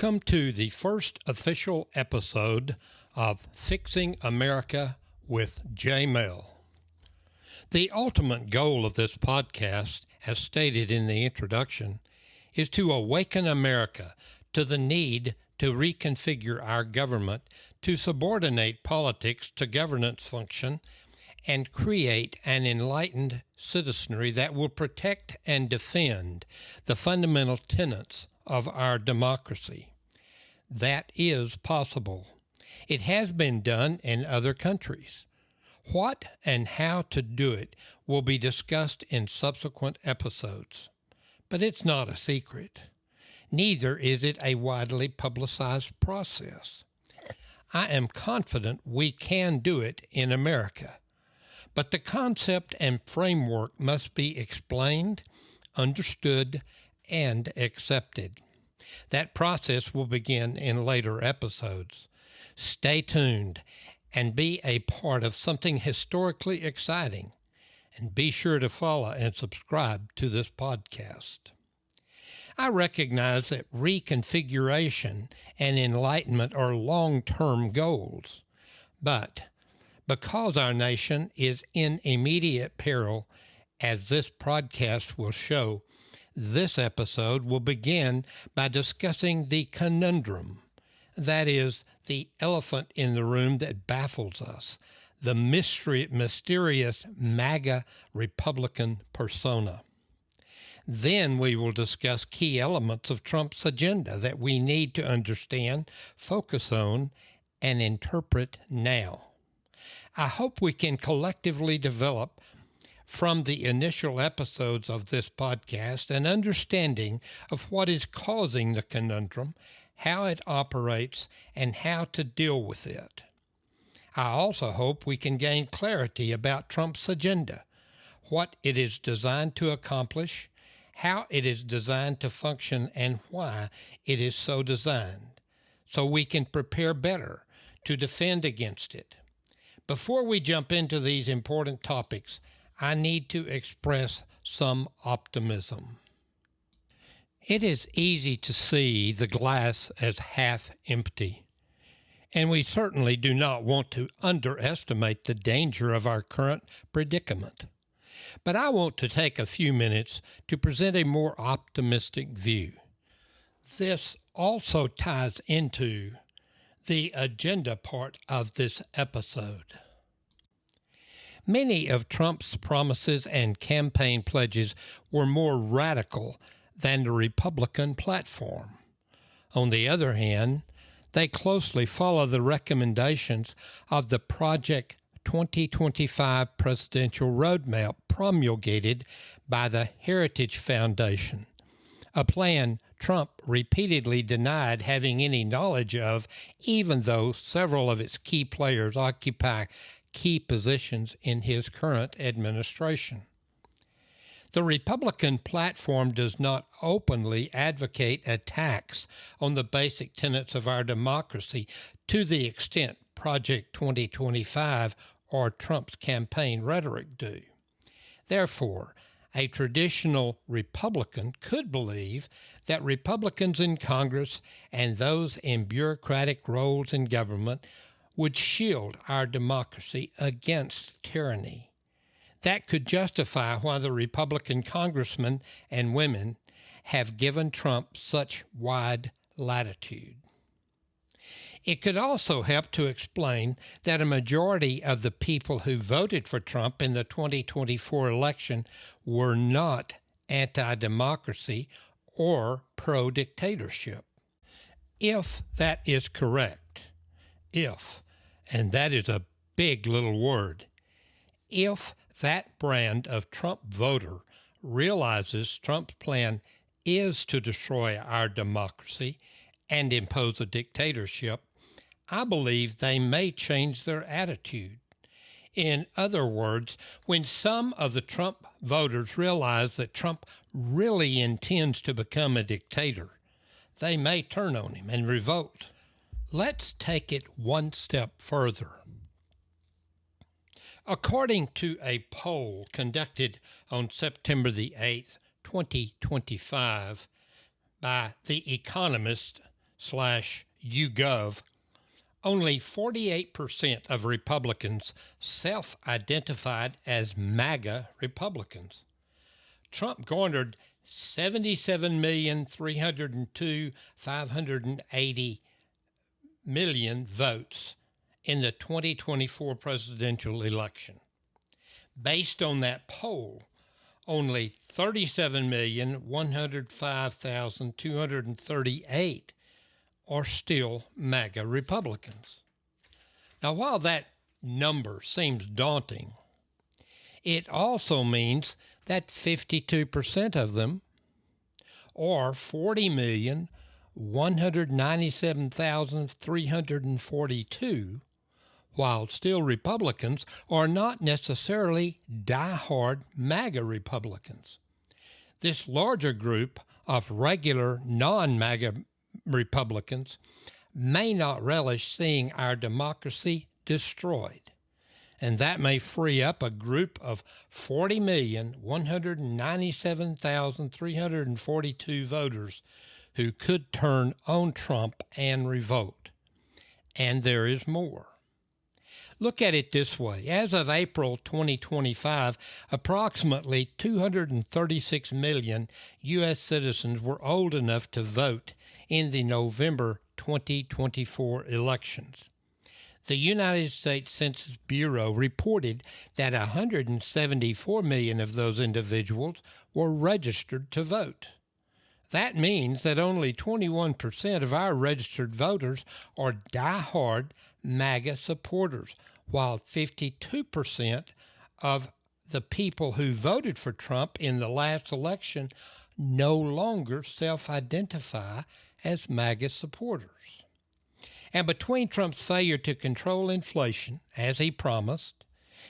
Welcome to the first official episode of Fixing America with J Mel. The ultimate goal of this podcast, as stated in the introduction, is to awaken America to the need to reconfigure our government to subordinate politics to governance function and create an enlightened citizenry that will protect and defend the fundamental tenets of our democracy. That is possible. It has been done in other countries. What and how to do it will be discussed in subsequent episodes. But it's not a secret. Neither is it a widely publicized process. I am confident we can do it in America. But the concept and framework must be explained, understood, and accepted. That process will begin in later episodes. Stay tuned and be a part of something historically exciting. And be sure to follow and subscribe to this podcast. I recognize that reconfiguration and enlightenment are long-term goals. But because our nation is in immediate peril, as this podcast will show, this episode will begin by discussing the conundrum, that is, the elephant in the room that baffles us, the mysterious MAGA Republican persona. Then we will discuss key elements of Trump's agenda that we need to understand, focus on, and interpret now. I hope we can collectively develop from the initial episodes of this podcast an understanding of what is causing the conundrum, how it operates, and how to deal with it. I also hope we can gain clarity about Trump's agenda, what it is designed to accomplish, how it is designed to function, and why it is so designed, so we can prepare better to defend against it. Before we jump into these important topics, I need to express some optimism. It is easy to see the glass as half empty, and we certainly do not want to underestimate the danger of our current predicament. But I want to take a few minutes to present a more optimistic view. This also ties into the agenda part of this episode. Many of Trump's promises and campaign pledges were more radical than the Republican platform. On the other hand, they closely follow the recommendations of the Project 2025 presidential roadmap promulgated by the Heritage Foundation, a plan Trump repeatedly denied having any knowledge of, even though several of its key players occupy key positions in his current administration. The Republican platform does not openly advocate attacks on the basic tenets of our democracy to the extent Project 2025 or Trump's campaign rhetoric do. Therefore, a traditional Republican could believe that Republicans in Congress and those in bureaucratic roles in government would shield our democracy against tyranny. That could justify why the Republican congressmen and women have given Trump such wide latitude. It could also help to explain that a majority of the people who voted for Trump in the 2024 election were not anti-democracy or pro-dictatorship. If that is correct, and that is a big little word, if that brand of Trump voter realizes Trump's plan is to destroy our democracy and impose a dictatorship, I believe they may change their attitude. In other words, when some of the Trump voters realize that Trump really intends to become a dictator, they may turn on him and revolt. Let's take it one step further. According to a poll conducted on September the 8th, 2025, by The Economist YouGov, only 48% of Republicans self-identified as MAGA Republicans. Trump garnered 77,302,580 votes in the 2024 presidential election. Based on that poll, only 37,105,238 are still MAGA Republicans. Now, while that number seems daunting, it also means that 52% of them, or 40,197,342, while still Republicans, are not necessarily die-hard MAGA Republicans. This larger group of regular non-MAGA Republicans may not relish seeing our democracy destroyed, and that may free up a group of 40,197,342 voters who could turn on Trump and revolt. And there is more. Look at it this way. As of April 2025, approximately 236 million U.S. citizens were old enough to vote in the November 2024 elections. The United States Census Bureau reported that 174 million of those individuals were registered to vote. That means that only 21% of our registered voters are die-hard MAGA supporters, while 52% of the people who voted for Trump in the last election no longer self-identify as MAGA supporters. And between Trump's failure to control inflation, as he promised,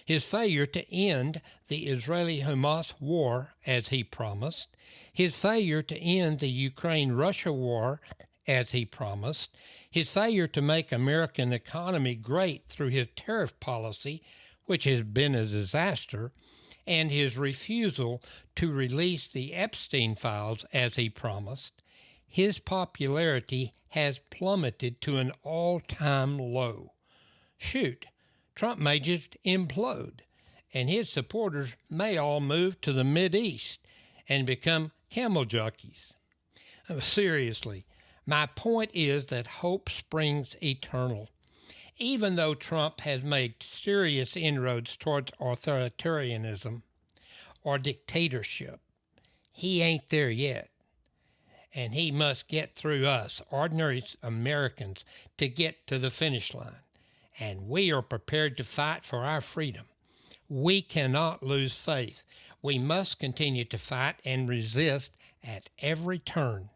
his failure to end the Israeli-Hamas war, as he promised, his failure to end the Ukraine-Russia war, as he promised, his failure to make American economy great through his tariff policy, which has been a disaster, and his refusal to release the Epstein files, as he promised, his popularity has plummeted to an all-time low. Shoot, Trump may just implode, and his supporters may all move to the Mideast and become camel jockeys. Seriously, my point is that hope springs eternal. Even though Trump has made serious inroads towards authoritarianism or dictatorship, he ain't there yet. And he must get through us, ordinary Americans, to get to the finish line. And we are prepared to fight for our freedom. We cannot lose faith. We must continue to fight and resist at every turn.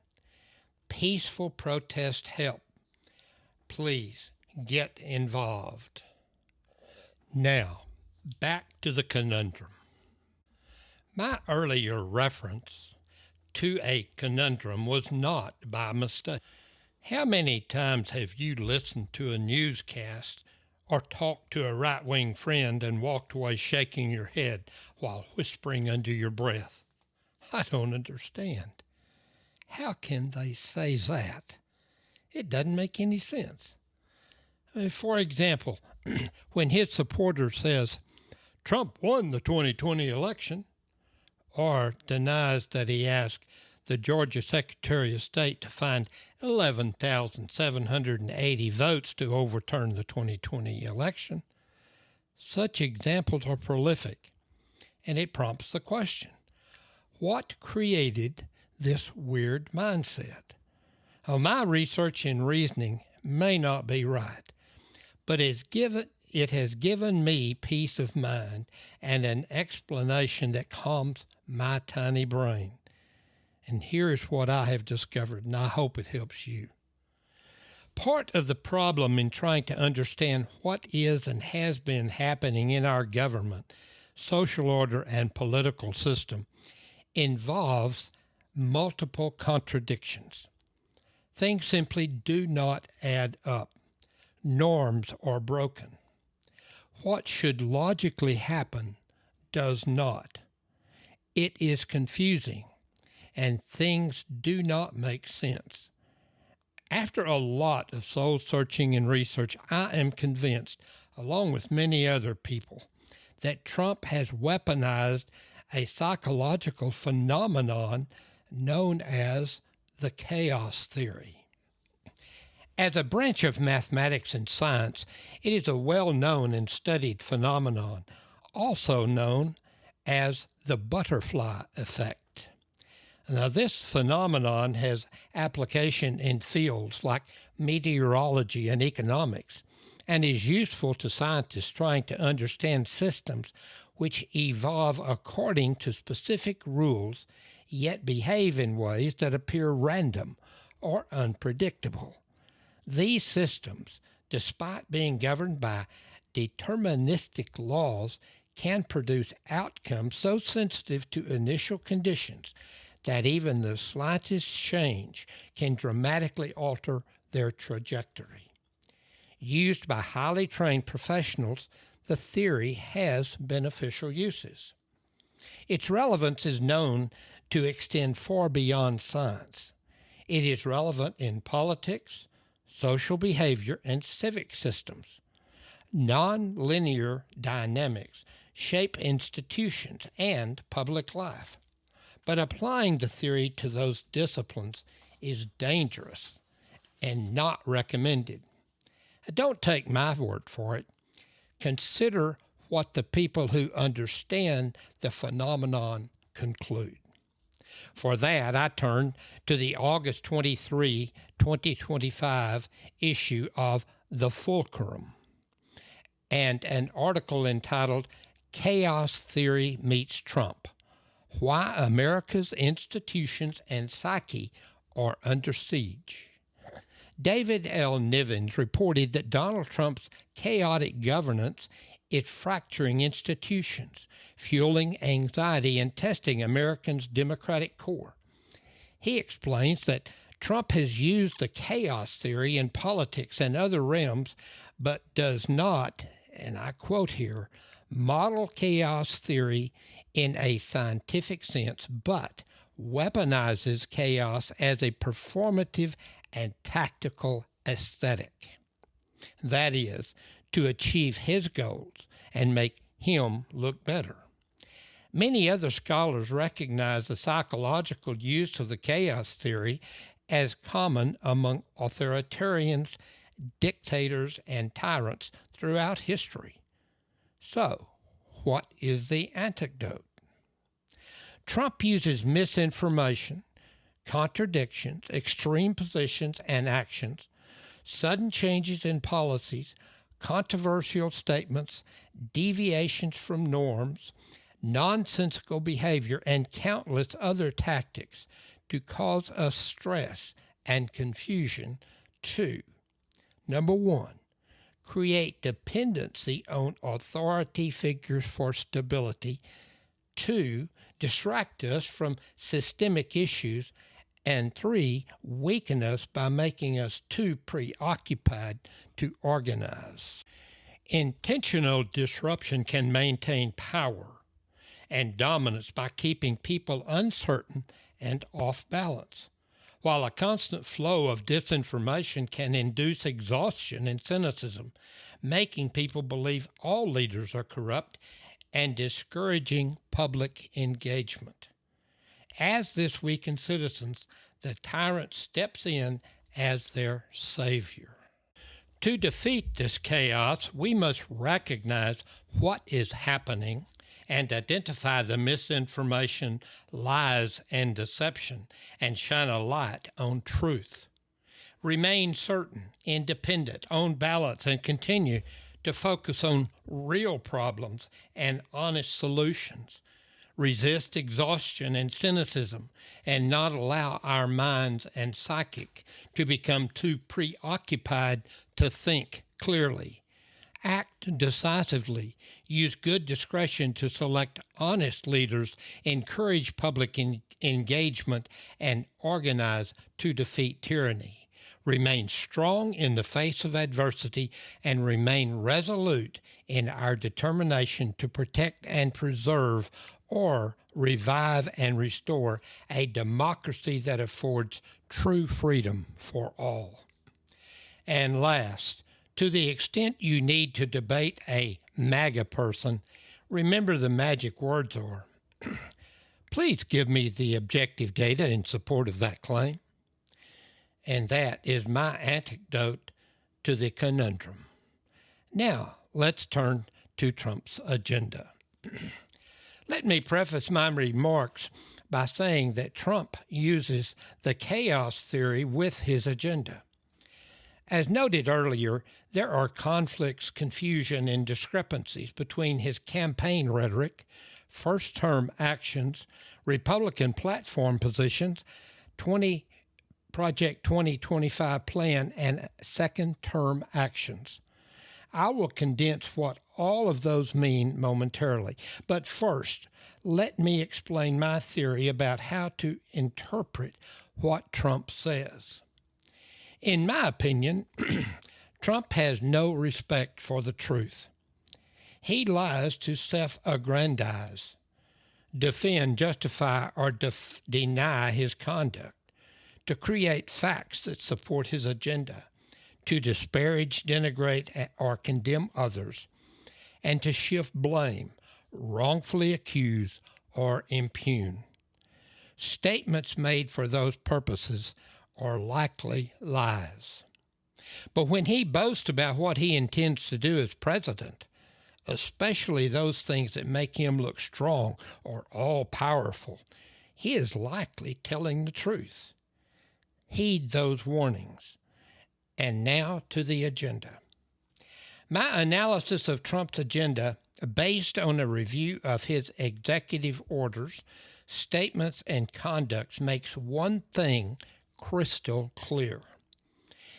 Peaceful protest help. Please get involved. Now, back to the conundrum. My earlier reference to a conundrum was not by mistake. How many times have you listened to a newscast or talked to a right-wing friend and walked away shaking your head while whispering under your breath, "I don't understand. How can they say that? It doesn't make any sense." For example, when his supporter says, "Trump won the 2020 election," or denies that he asked the Georgia Secretary of State to find 11,780 votes to overturn the 2020 election. Such examples are prolific, and it prompts the question, what created this weird mindset? My research and reasoning may not be right, but it has given me peace of mind and an explanation that calms my tiny brain. And here is what I have discovered, and I hope it helps you. Part of the problem in trying to understand what is and has been happening in our government, social order, and political system involves multiple contradictions. Things simply do not add up. Norms are broken. What should logically happen does not. It is confusing, and things do not make sense. After a lot of soul-searching and research, I am convinced, along with many other people, that Trump has weaponized a psychological phenomenon known as the chaos theory. As a branch of mathematics and science, it is a well-known and studied phenomenon, also known as the butterfly effect. Now, this phenomenon has application in fields like meteorology and economics, and is useful to scientists trying to understand systems which evolve according to specific rules, yet behave in ways that appear random or unpredictable. These systems, despite being governed by deterministic laws, can produce outcomes so sensitive to initial conditions that even the slightest change can dramatically alter their trajectory. Used by highly trained professionals, the theory has beneficial uses. Its relevance is known to extend far beyond science. It is relevant in politics, social behavior, and civic systems. Non-linear dynamics shape institutions and public life, but applying the theory to those disciplines is dangerous and not recommended. Don't take my word for it. Consider what the people who understand the phenomenon conclude. For that, I turn to the August 23, 2025 issue of The Fulcrum and an article entitled Chaos Theory Meets Trump: Why America's Institutions and Psyche Are Under Siege. David L. Nivens reported that Donald Trump's chaotic governance is fracturing institutions, fueling anxiety and testing Americans' democratic core. He explains that Trump has used the chaos theory in politics and other realms, but does not, and I quote here, model chaos theory in a scientific sense, but weaponizes chaos as a performative and tactical aesthetic. That is, to achieve his goals and make him look better. Many other scholars recognize the psychological use of the chaos theory as common among authoritarians, dictators, and tyrants throughout history. So, what is the antidote? Trump uses misinformation, contradictions, extreme positions and actions, sudden changes in policies, controversial statements, deviations from norms, nonsensical behavior, and countless other tactics to cause us stress and confusion to, number one, create dependency on authority figures for stability, 2, distract us from systemic issues, and 3, weaken us by making us too preoccupied to organize. Intentional disruption can maintain power and dominance by keeping people uncertain and off balance, while a constant flow of disinformation can induce exhaustion and cynicism, making people believe all leaders are corrupt and discouraging public engagement. As this weakens citizens, the tyrant steps in as their savior. To defeat this chaos, we must recognize what is happening and identify the misinformation, lies, and deception, and shine a light on truth. Remain certain, independent, on balance, and continue to focus on real problems and honest solutions. Resist exhaustion and cynicism, and not allow our minds and psychic to become too preoccupied to think clearly. Act decisively, use good discretion to select honest leaders, encourage public engagement, and organize to defeat tyranny. Remain strong in the face of adversity, and remain resolute in our determination to protect and preserve or revive and restore a democracy that affords true freedom for all. And last, to the extent you need to debate a MAGA person, remember the magic words are, please give me the objective data in support of that claim. And that is my antidote to the conundrum. Now, let's turn to Trump's agenda. Let me preface my remarks by saying that Trump uses the chaos theory with his agenda. As noted earlier, there are conflicts, confusion, and discrepancies between his campaign rhetoric, first-term actions, Republican platform positions, Project 2025 plan, and second-term actions. I will condense what all of those mean momentarily. But first, let me explain my theory about how to interpret what Trump says. In my opinion, Trump has no respect for the truth. He lies to self-aggrandize, defend, justify, or deny his conduct, to create facts that support his agenda, to disparage, denigrate, or condemn others, and to shift blame, wrongfully accuse, or impugn. Statements made for those purposes are likely lies. But when he boasts about what he intends to do as president, especially those things that make him look strong or all-powerful, he is likely telling the truth. Heed those warnings. And now to the agenda. My analysis of Trump's agenda, based on a review of his executive orders, statements, and conducts, makes one thing crystal clear.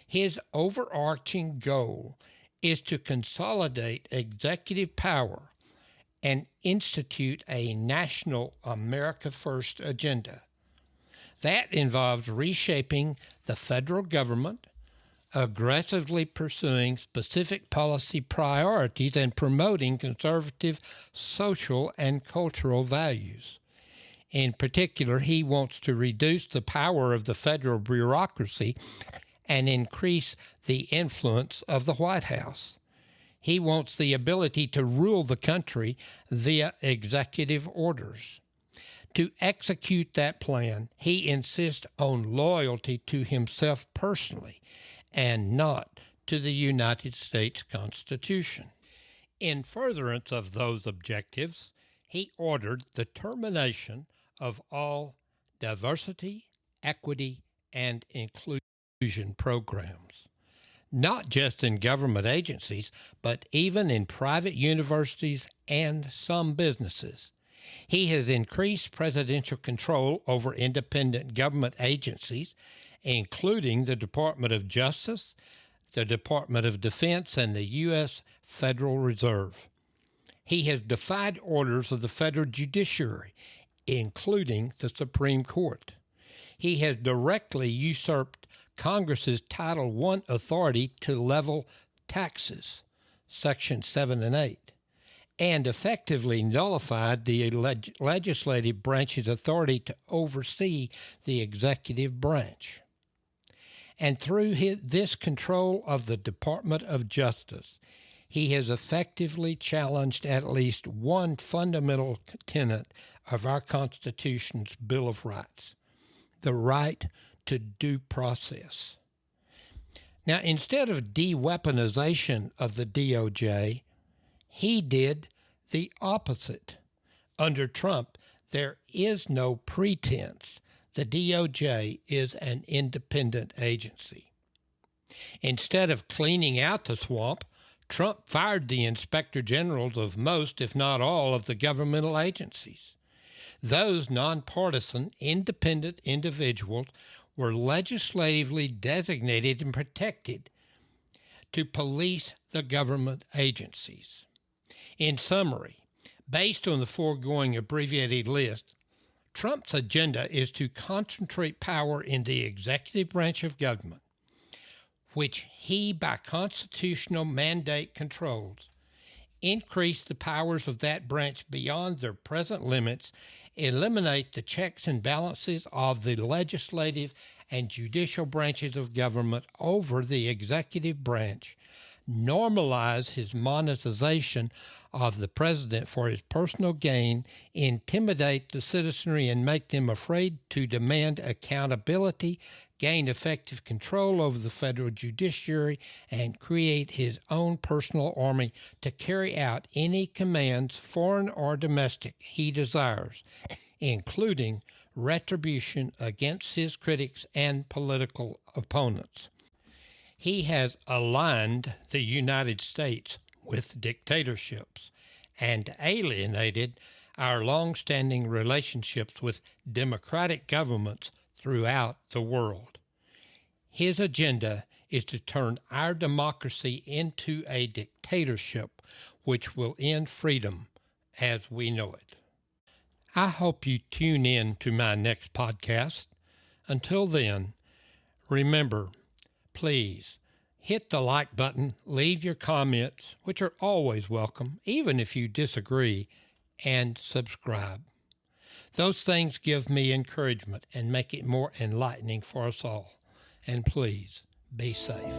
His overarching goal is to consolidate executive power and institute a national America First agenda. That involves reshaping the federal government, aggressively pursuing specific policy priorities, and promoting conservative social and cultural values. In particular, he wants to reduce the power of the federal bureaucracy and increase the influence of the White House. He wants the ability to rule the country via executive orders. To execute that plan, he insists on loyalty to himself personally and not to the United States Constitution. In furtherance of those objectives, he ordered the termination of all diversity, equity, and inclusion programs, not just in government agencies, but even in private universities and some businesses. He has increased presidential control over independent government agencies, including the Department of Justice, the Department of Defense, and the U.S. Federal Reserve. He has defied orders of the federal judiciary, including the Supreme Court. He has directly usurped Congress's Title I authority to level taxes, Section 7 and 8, and effectively nullified the legislative branch's authority to oversee the executive branch. And through this control of the Department of Justice, he has effectively challenged at least one fundamental tenet of our Constitution's Bill of Rights, the right to due process. Now, instead of de-weaponization of the DOJ, he did the opposite. Under Trump, there is no pretense. The DOJ is an independent agency. Instead of cleaning out the swamp, Trump fired the inspector generals of most, if not all, of the governmental agencies. Those nonpartisan, independent individuals were legislatively designated and protected to police the government agencies. In summary, based on the foregoing abbreviated list, Trump's agenda is to concentrate power in the executive branch of government, which he, by constitutional mandate, controls, increase the powers of that branch beyond their present limits, eliminate the checks and balances of the legislative and judicial branches of government over the executive branch, normalize his monetization of the president for his personal gain, intimidate the citizenry and make them afraid to demand accountability, gain effective control over the federal judiciary, and create his own personal army to carry out any commands, foreign or domestic, he desires, including retribution against his critics and political opponents. He has aligned the United States with dictatorships and alienated our long-standing relationships with democratic governments throughout the world. His agenda is to turn our democracy into a dictatorship which will end freedom as we know it. I hope you tune in to my next podcast. Until then, remember, please hit the like button, leave your comments, which are always welcome, even if you disagree, and subscribe. Those things give me encouragement and make it more enlightening for us all. And please, be safe.